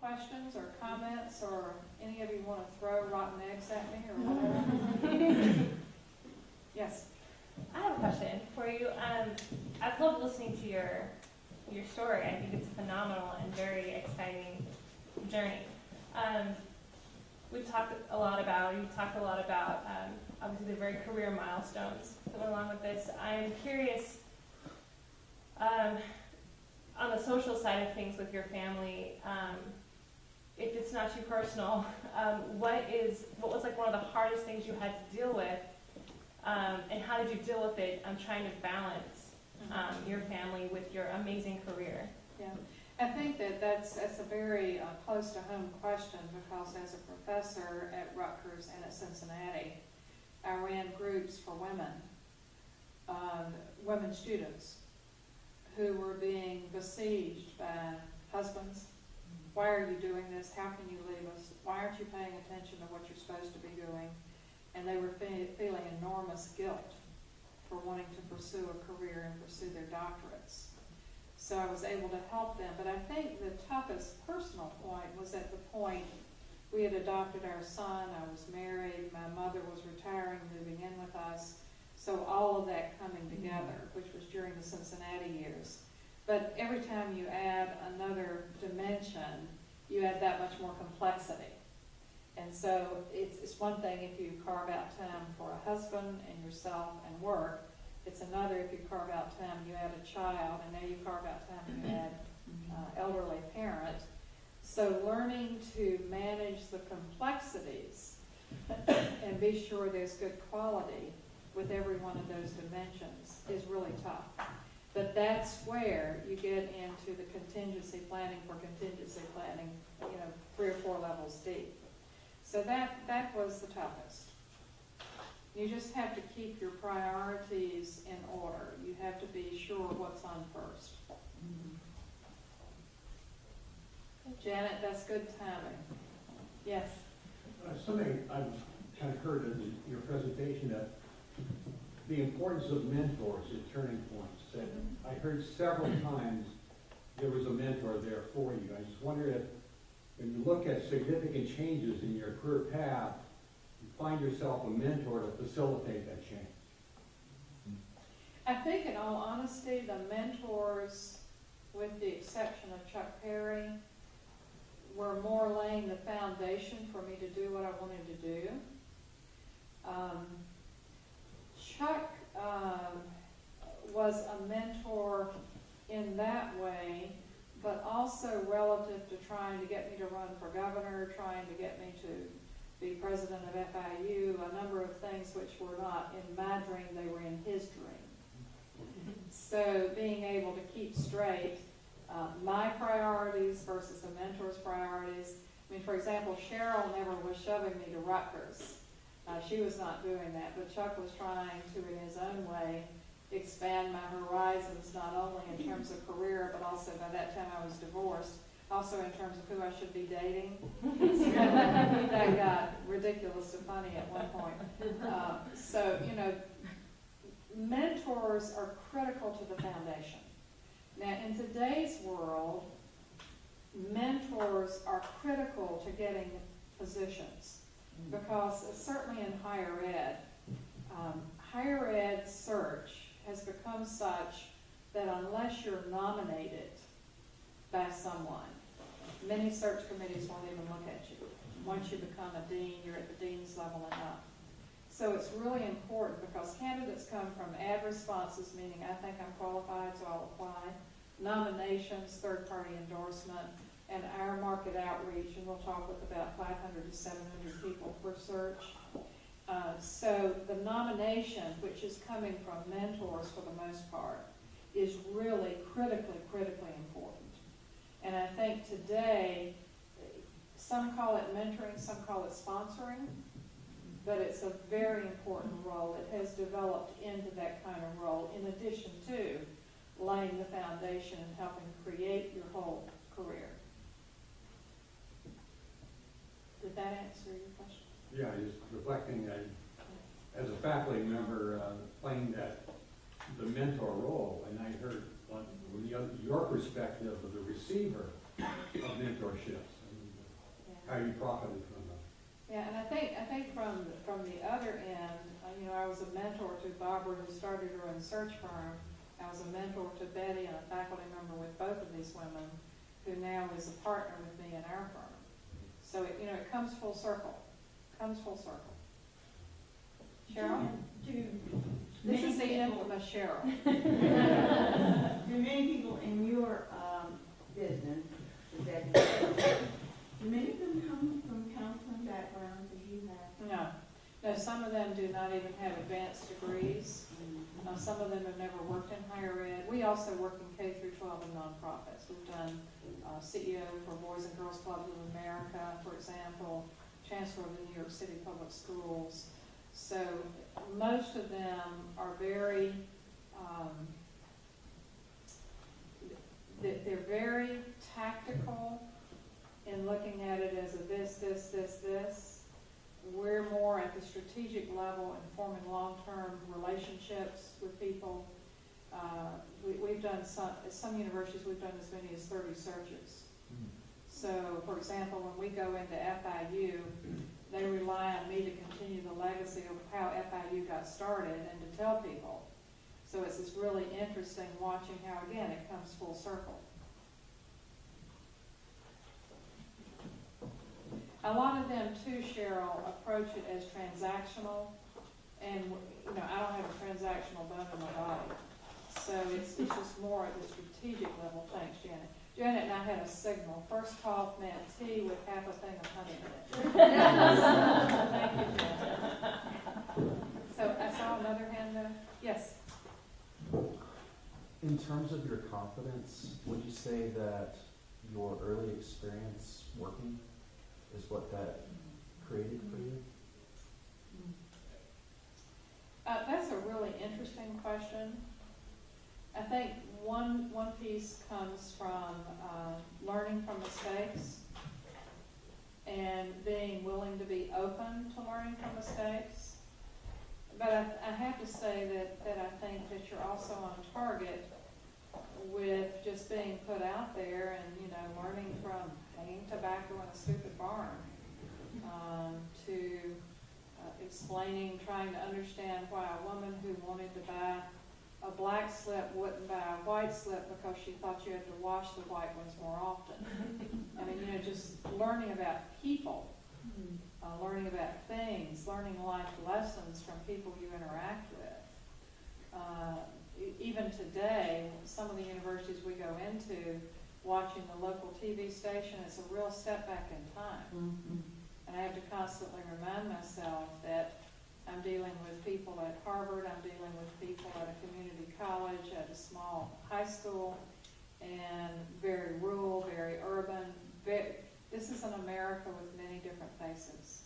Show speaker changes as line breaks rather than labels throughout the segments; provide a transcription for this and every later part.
questions or comments, or any of you want to throw rotten eggs at me or whatever? Yes.
I have a question for you. I've loved listening to your story. I think it's a phenomenal and very exciting journey. You've talked a lot about obviously the very career milestones coming along with this. I'm curious, on the social side of things with your family, if it's not too personal, what was like one of the hardest things you had to deal with, and how did you deal with it? I'm trying to balance your family with your amazing career.
Yeah, I think that's a very close to home question, because as a professor at Rutgers and at Cincinnati, I ran groups for women students who were being besieged by husbands. Why are you doing this? How can you leave us? Why aren't you paying attention to what you're supposed to be doing? And they were feeling enormous guilt for wanting to pursue a career and pursue their doctorates. So I was able to help them. But I think the toughest personal point was at the point we had adopted our son, I was married, my mother was retiring, moving in with us. So all of that coming together, which was during the Cincinnati years. But every time you add another dimension, you add that much more complexity. And so it's one thing if you carve out time for a husband and yourself and work. It's another if you carve out time, you add a child, and now you carve out time and you add elderly parent. So learning to manage the complexities and be sure there's good quality with every one of those dimensions is really tough. But that's where you get into the contingency planning for contingency planning, 3 or 4 levels deep. So that was the toughest. You just have to keep your priorities in order. You have to be sure what's on first. Janet, that's good timing. Yes?
Something I've kind of heard in your presentation, that the importance of mentors at turning points. And I heard several times there was a mentor there for you. I just wonder if, when you look at significant changes in your career path, you find yourself a mentor to facilitate that change.
I think, in all honesty, the mentors, with the exception of Chuck Perry, were more laying the foundation for me to do what I wanted to do. Chuck was a mentor in that way, but also relative to trying to get me to run for governor, trying to get me to be president of FIU, a number of things which were not in my dream, they were in his dream. So being able to keep straight my priorities versus a mentor's priorities. I mean, for example, Cheryl never was shoving me to Rutgers. She was not doing that, but Chuck was trying to, in his own way, expand my horizons, not only in terms of career, but also by that time I was divorced, also in terms of who I should be dating. So that got ridiculously funny at one point. So, mentors are critical to the foundation. Now, in today's world, mentors are critical to getting positions, because certainly in higher ed search has become such that unless you're nominated by someone, many search committees won't even look at you. Once you become a dean, you're at the dean's level and up. So it's really important, because candidates come from ad responses, meaning I think I'm qualified, so I'll apply, nominations, third-party endorsement, and our market outreach, and we'll talk with about 500 to 700 people per search. So the nomination, which is coming from mentors for the most part, is really critically important. And I think today, some call it mentoring, some call it sponsoring, but it's a very important role. It has developed into that kind of role, in addition to laying the foundation and helping create your whole career. Did that answer your question?
Yeah, just reflecting, as a faculty member, playing the mentor role, and I heard your perspective of the receiver of mentorships. How you profited from them.
Yeah, and I think from the other end, I was a mentor to Barbara, who started her own search firm. I was a mentor to Betty and a faculty member with both of these women, who now is a partner with me in our firm. So it comes full circle. Comes full circle. Cheryl? This is the infamous Cheryl.
Do many people in your business, do many of them come from counseling backgrounds as you have?
No, some of them do not even have advanced degrees. Some of them have never worked in higher ed. We also work in K through 12 and nonprofits. We've done CEO for Boys and Girls Clubs of America, for example, Chancellor of the New York City Public Schools. So most of them are very, they're very tactical in looking at it as a this. We're more at the strategic level and forming long-term relationships with people. We've done at some universities, we've done as many as 30 searches. So, for example, when we go into FIU, they rely on me to continue the legacy of how FIU got started and to tell people. So it's just really interesting watching how, again, it comes full circle. A lot of them, too, Cheryl, approach it as transactional, and I don't have a transactional bone in my body. So it's just more at the strategic level. Thanks, Janet. Janet and I had a signal. First call meant tea with half a thing of honey in it. Thank you, Janet. So I saw another hand there. Yes?
In terms of your confidence, would you say that your early experience working is what that created for you?
That's a really interesting question. I think one piece comes from learning from mistakes and being willing to be open to learning from mistakes. But I have to say that I think that you're also on target with just being put out there and, learning from hanging tobacco in a stupid barn to explaining, trying to understand why a woman who wanted to buy a black slip wouldn't buy a white slip because she thought you had to wash the white ones more often. I mean, just learning about people, learning about things, learning life lessons from people you interact with. Even today, some of the universities we go into, watching the local TV station, it's a real step back in time. And I have to constantly remind myself that I'm dealing with people at Harvard, I'm dealing with people at a community college, at a small high school, and very rural, very urban. This is an America with many different faces.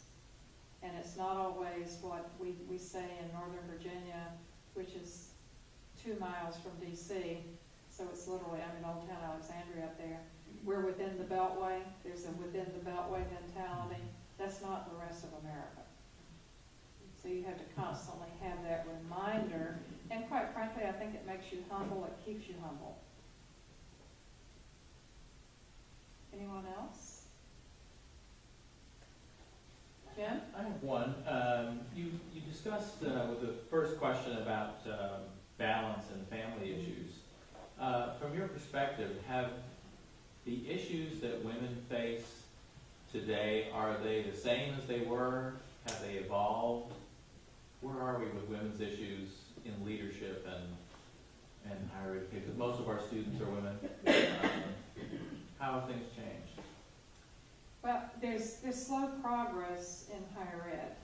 And it's not always what we say in Northern Virginia, which is 2 miles from D.C., so it's literally, Old Town Alexandria up there. We're within the Beltway. There's a within the Beltway mentality. That's not the rest of America. So you have to constantly have that reminder. And quite frankly, I think it makes you humble. It keeps you humble. Anyone else? Jim?
I have one. You discussed with the first question about balance and family issues. From your perspective, have the issues that women face today, are they the same as they were? Have they evolved? Where are we with women's issues in leadership and higher education? Because most of our students are women. How have things changed?
Well, there's slow progress in higher ed.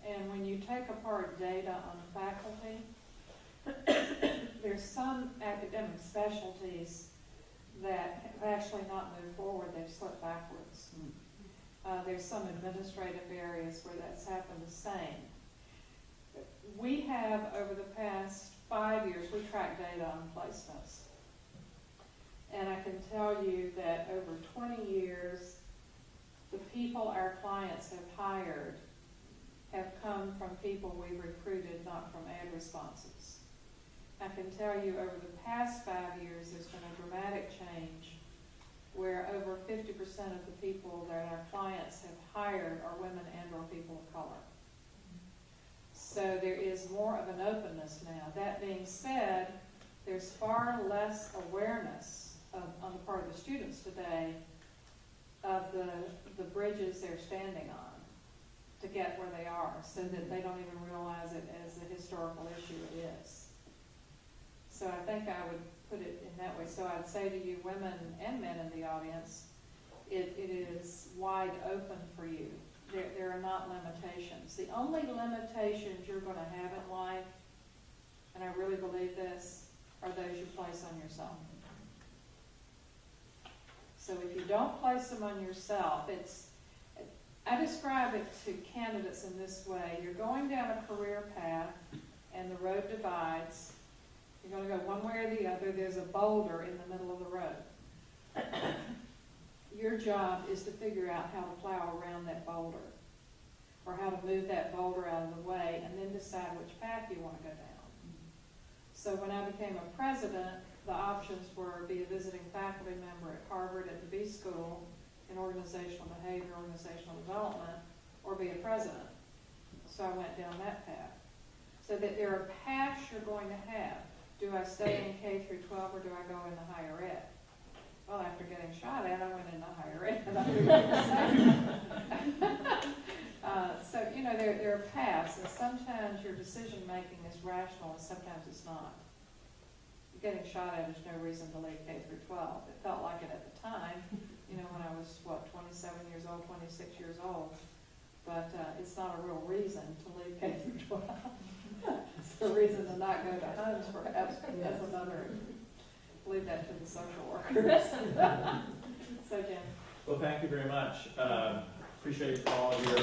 And when you take apart data on faculty, there's some academic specialties that have actually not moved forward, they've slipped backwards. There's some administrative areas where that's happened the same. We have, over the past 5 years, we track data on placements. And I can tell you that over 20 years, the people our clients have hired have come from people we recruited, not from ad responses. I can tell you over the past 5 years, there's been a dramatic change where over 50% of the people that our clients have hired are women and or people of color. So there is more of an openness now. That being said, there's far less awareness on the part of the students today of the bridges they're standing on to get where they are, so that they don't even realize it as a historical issue it is. So I think I would put it in that way. So I'd say to you, women and men in the audience, it is wide open for you. There are not limitations. The only limitations you're going to have in life, and I really believe this, are those you place on yourself. So if you don't place them on yourself, I describe it to candidates in this way. You're going down a career path and the road divides. You're going to go one way or the other. There's a boulder in the middle of the road. Your job is to figure out how to plow around that boulder, or how to move that boulder out of the way, and then decide which path you want to go down. So when I became a president, the options were be a visiting faculty member at Harvard at the B School in organizational behavior, organizational development, or be a president. So I went down that path. So that there are paths you're going to have. Do I stay in K through 12 or do I go into higher ed? Well, after getting shot at, I went into higher ed. So, you know, there are paths, and sometimes your decision making is rational and sometimes it's not. Getting shot at is no reason to leave K through 12. It felt like it at the time, you know, when I was, 27 years old, 26 years old. But it's not a real reason to leave K through 12. It's a reason to not go to homes, perhaps, but that's another, leave that to the social workers. So, Jim.
Well, thank you very much. Appreciate all of your